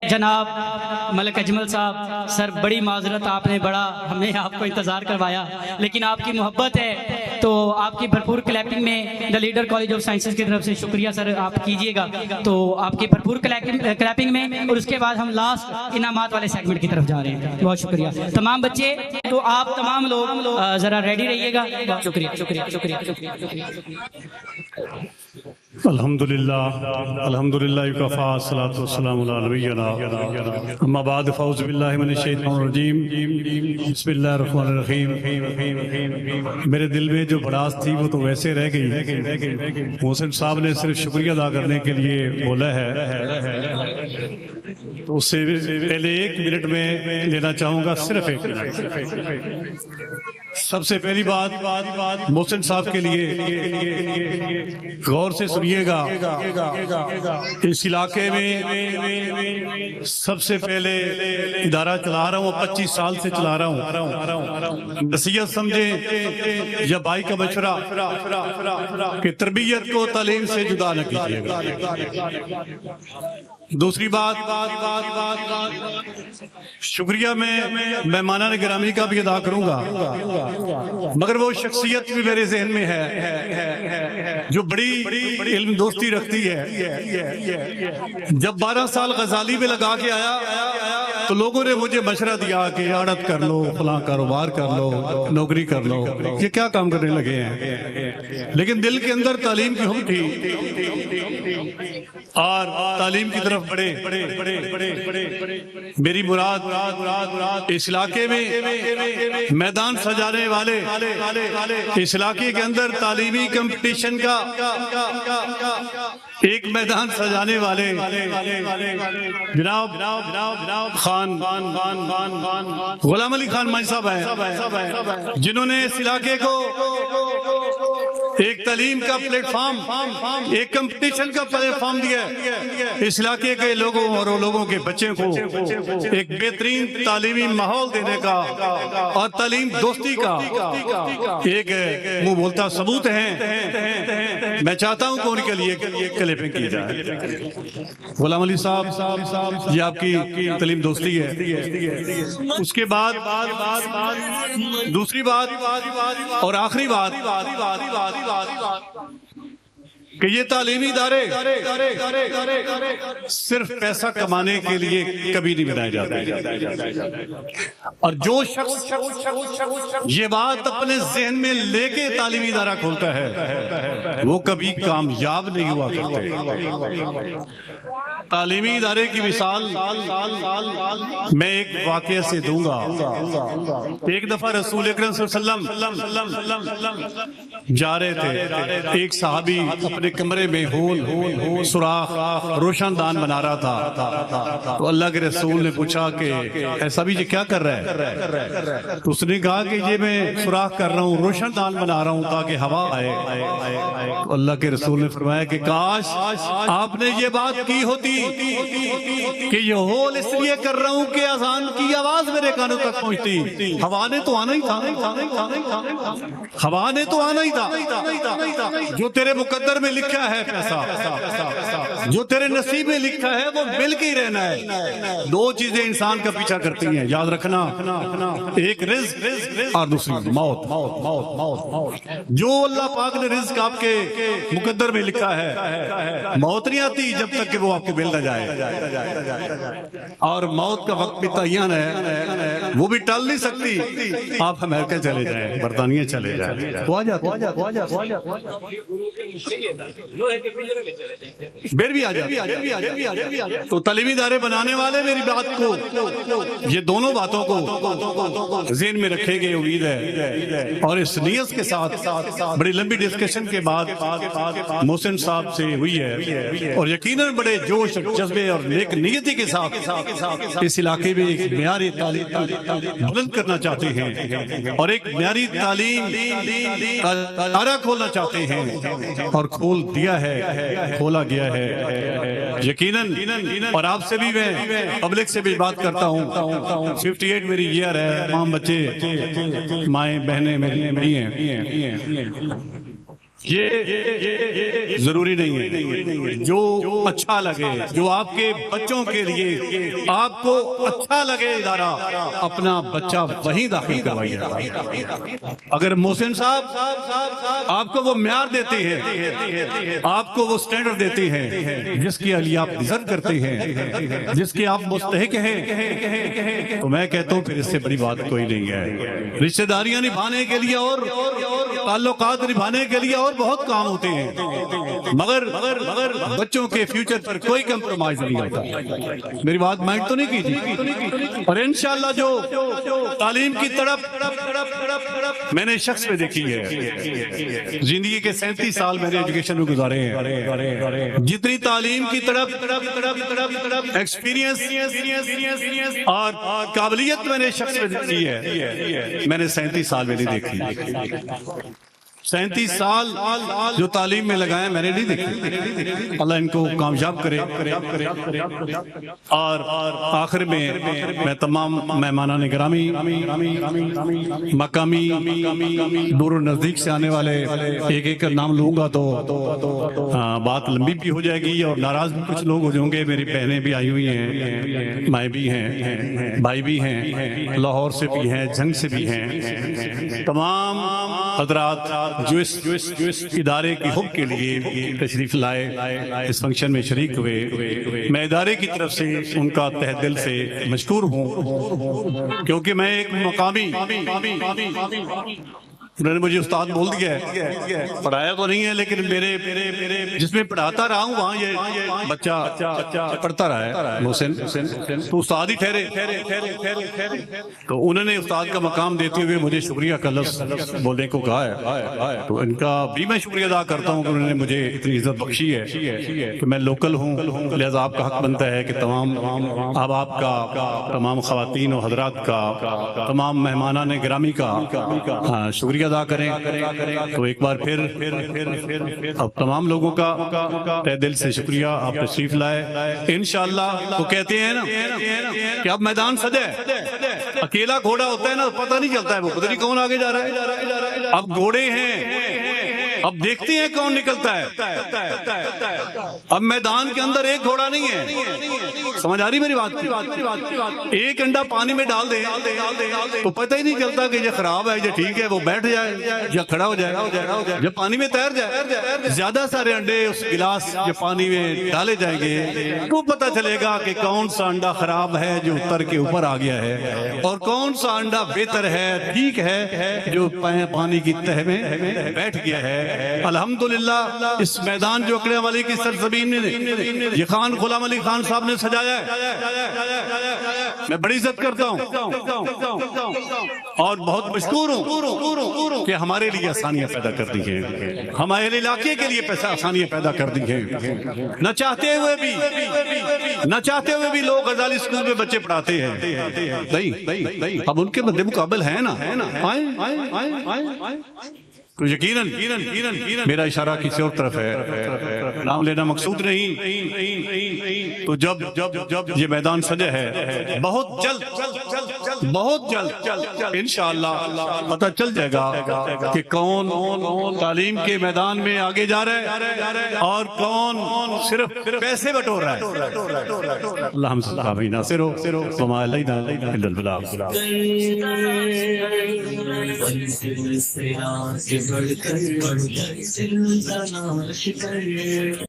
جناب ملک اجمل صاحب سر، بڑی معذرت، آپ نے بڑا ہمیں آپ کو انتظار کروایا، لیکن آپ کی محبت ہے تو آپ کی بھرپور کلیپنگ میں دا لیڈر کالج آف سائنسز کی طرف سے شکریہ سر آپ کیجئے گا، تو آپ کی بھرپور کلیپنگ میں، اور اس کے بعد ہم لاسٹ انعامات والے سیگمنٹ کی طرف جا رہے ہیں۔ بہت شکریہ تمام بچے، تو آپ تمام لوگ ذرا ریڈی رہیے گا۔ بہت شکریہ شکریہ شکریہ شکریہ۔ الحمدللہ وکفی الصلاۃ والسلام علی نبینا اما بعد فاعوذ باللہ من الشیطان الرجیم بسم اللہ الرحمن الرحیم۔ میرے دل میں جو بڑاس تھی وہ تو ویسے رہ گئی، محسن صاحب نے صرف شکریہ ادا کرنے کے لیے بولا ہے، تو اس سے پہلے 1 منٹ میں لینا چاہوں گا، صرف 1 منٹ۔ سب سے پہلی بات محسن صاحب کے لیے غور سے سنیے گا، اس علاقے میں سب سے پہلے ادارہ چلا رہا ہوں، 25 سال سے چلا رہا ہوں، نصیحت سمجھیں یا بھائی کا مشورہ کہ تربیت کو تعلیم سے جدا نہ کیجیے گا۔ دوسری بات، شکریہ میں مہمانان گرامی کا بھی ادا کروں گا، مگر وہ شخصیت بھی میرے ذہن میں ہے جو بڑی علم دوستی رکھتی ہے۔ جب 12 سال غزالی میں لگا کے آیا تو لوگوں نے مجھے مشورہ دیا کہ عادت کر لو، فلاں کاروبار کر لو، نوکری کر لو، یہ کیا کام کرنے لگے ہیں، لیکن دل کے اندر تعلیم کی حب تھی اور تعلیم کی طرف بڑے۔ میری مراد اس علاقے میں میدان سجانے والے، اس علاقے کے اندر تعلیمی کمپٹیشن کا ایک میدان سجانے والے جناب خان غلام علی خان مائی صاحب ہیں، جنہوں نے اس علاقے کو ایک تعلیم کا پلیٹ فارم، ایک کمپٹیشن کا پلیٹ فارم دیا ہے، اس علاقے کے لوگوں اور لوگوں کے بچوں کو ایک بہترین تعلیمی ماحول دینے کا اور تعلیم دوستی کا ایک منہ بولتا ثبوت ہے۔ میں چاہتا ہوں کہ ان کے لیے کلپنگ کی جائے۔ غلام علی صاحب، یہ آپ کی تعلیم دوستی ہے۔ اس کے بعد دوسری بات اور آخری بات کہ یہ تعلیمی ادارے صرف پیسہ کمانے کے لیے کبھی نہیں بنائے جاتے، اور جو شخص یہ بات اپنے ذہن میں لے کے تعلیمی ادارہ کھولتا ہے وہ کبھی کامیاب نہیں ہوا کرتے۔ تعلیمی ادارے کی مثال میں ایک واقعہ سے دوں گا۔ ایک دفعہ رسول اکرم صلی اللہ علیہ وسلم جا رہے تھے، ایک صحابی اپنے کمرے میں ہول سوراخ روشن دان بنا رہا تھا، تو اللہ کے رسول نے پوچھا کہ ایسا بھی یہ کیا کر رہا ہے؟ تو اس نے کہا کہ یہ میں سوراخ کر رہا ہوں، روشن دان بنا رہا ہوں تاکہ ہوا آئے۔ تو اللہ کے رسول نے فرمایا کہ کاش آپ نے یہ بات کی ہوتی کہ یہ ہول اس لیے کر رہا ہوں کہ اذان کی آواز میرے کانوں تک پہنچتی، ہوا نے تو آنا ہی تھا، ہوا نے تو آنا ہی تھا۔ جو تیرے مقدر میں لکھا ہے پیسہ، جو تیرے نصیب میں لکھا ہے وہ مل کے ہی رہنا ہے۔ 2 چیزیں انسان کا پیچھا کرتی ہیں، یاد رکھنا، ایک رزق اور دوسری موت۔ جو اللہ پاک نے رزق آپ کے مقدر میں لکھا ہے، موت نہیں آتی جب تک کہ وہ آپ کو مل نہ جائے، اور موت کا وقت بھی تعین ہے، وہ بھی ٹل نہیں سکتی۔ آپ امریکہ چلے جائیں، برطانیہ چلے جائیں، وہ آ جاتے، بیر بھی آ جاتے۔ تو تعلیمی ادارے بنانے والے میری بات کو، یہ دونوں باتوں کو ذہن میں رکھے گئے امید ہے، اور اس نیت کے ساتھ بڑی لمبی ڈسکشن کے بعد محسن صاحب سے ہوئی ہے، اور یقیناً بڑے جوش اور جذبے اور نیک نیتی کے ساتھ اس علاقے میں ایک معیاری تعلیم بلند کرنا چاہتے ہیں، اور ایک معیاری تعلیم کا ادارہ کھولنا چاہتے ہیں، اور کھول دیا ہے، کھولا گیا ہے یقیناً۔ اور آپ سے بھی میں پبلک سے بھی بات کرتا ہوں، 58 میری ایئر ہے، تمام بچے مائیں بہنیں میری ہیں، یہ ضروری نہیں ہے، جو اچھا لگے، جو آپ کے بچوں کے لیے آپ کو اچھا لگے ادارہ، اپنا بچہ وہیں داخل کروائیے۔ اگر محسن صاحب آپ کو وہ معیار دیتے ہیں، آپ کو وہ سٹینڈرڈ دیتے ہیں جس کے لیے آپ ڈیزرو کرتے ہیں، جس کے آپ مستحق ہیں، تو میں کہتا ہوں پھر اس سے بڑی بات کوئی نہیں ہے۔ رشتہ داریاں نبھانے کے لیے اور تعلقات نبھانے کے لیے اور بہت کام ہوتے ہیں، مگر بچوں کے فیوچر پر کوئی کمپرومائز نہیں ہوتا۔ میری بات مائنڈ تو نہیں کیجیے۔ اور انشاءاللہ جو تعلیم کی تڑپ میں نے شخص میں دیکھی ہے، زندگی کے 37 سال میں نے ایجوکیشن میں گزارے ہیں، جتنی تعلیم کی تڑپ ایکسپیرینس اور قابلیت میں نے شخص میں دیکھی ہے، میں نے 37 سال میں نہیں دیکھی۔ 37 سال جو تعلیم میں لگائے میں نے نہیں دیکھی۔ اللہ ان کو کامیاب کرے۔ اور آخر میں تمام مہمانان گرامی، مقامی، دور و نزدیک سے آنے والے، ایک ایک کا نام لوں گا تو بات لمبی بھی ہو جائے گی اور ناراض بھی کچھ لوگ ہو جائیں گے۔ میری بہنیں بھی آئی ہوئی ہیں، مائیں بھی ہیں، بھائی بھی ہیں، لاہور سے بھی ہیں، جنگ سے بھی ہیں۔ تمام حضرات جو اس ادارے کی حب کے لیے تشریف لائے، اس فنکشن میں شریک ہوئے، میں ادارے کی طرف سے ان کا تہ دل سے مشکور ہوں، کیونکہ میں ایک مقامی، انہوں نے مجھے استاد بول دیا ہے، پڑھایا تو نہیں ہے لیکن میرے جس میں پڑھاتا رہا ہوں وہاں یہ بچہ پڑھتا رہا ہے محسن، تو استاد ہی ٹھہرے۔ تو انہوں نے استاد کا مقام دیتے ہوئے مجھے شکریہ کا لفظ بولنے کو کہا ہے، تو ان کا بھی میں شکریہ ادا کرتا ہوں کہ انہوں نے مجھے اتنی عزت بخشی ہے کہ میں لوکل ہوں، لہذا آپ کا حق بنتا ہے کہ تمام احباب کا، تمام خواتین و حضرات کا، تمام مہمانان گرامی کا شکریہ ادا کریں۔ تو ایک بار پھر اب تمام لوگوں کا تہ دل سے شکریہ، آپ تشریف لائے۔ انشاءاللہ وہ کہتے ہیں نا کہ اب میدان سجا ہے، اکیلا گھوڑا ہوتا ہے نا پتہ نہیں چلتا ہے وہ پتہ نہیں کون آگے جا رہا ہے، اب گھوڑے ہیں، اب دیکھتے ہیں کون نکلتا ہے۔ اب میدان کے اندر ایک گھوڑا نہیں ہے، سمجھ آ رہی میری بات؟ ایک انڈا پانی میں ڈال دیں تو پتہ ہی نہیں چلتا کہ یہ خراب ہے یہ ٹھیک ہے، وہ بیٹھ جائے یا کھڑا ہو جائے، جب پانی میں تیر جائے، زیادہ سارے انڈے اس گلاس جب پانی میں ڈالے جائیں گے تو پتہ چلے گا کہ کون سا انڈا خراب ہے جو اتر کے اوپر آ گیا ہے، اور کون سا انڈا بہتر ہے، ٹھیک ہے، جو پانی کی تہ میں بیٹھ گیا ہے۔ الحمدللہ اس میدان جو اکڑے والی کی سرزمین میں یہ خان غلام علی خان صاحب نے سجایا ہے، میں بڑی عزت کرتا ہوں اور بہت مشکور ہوں کہ ہمارے لیے آسانیاں پیدا کر دی ہیں، ہمارے علاقے کے لیے آسانیاں پیدا کر دی ہیں۔ نہ چاہتے ہوئے بھی لوگ غزالی اسکول میں بچے پڑھاتے ہیں، نہیں اب ان کے مد مقابل ہے نا، تو یقیناً میرا اشارہ کسی اور طرف ہے، نام لینا مقصود نہیں۔ تو جب یہ میدان سجا ہے، بہت جلد انشاءاللہ پتہ چل جائے گا کہ کون تعلیم کے میدان میں آگے جا رہا ہے اور کون صرف پیسے بٹور رہا ہے۔ اللہم صلی اللہ علیہ وسلم وما علینا الا البلاغ۔ بڑھ کر زندہ ناش کر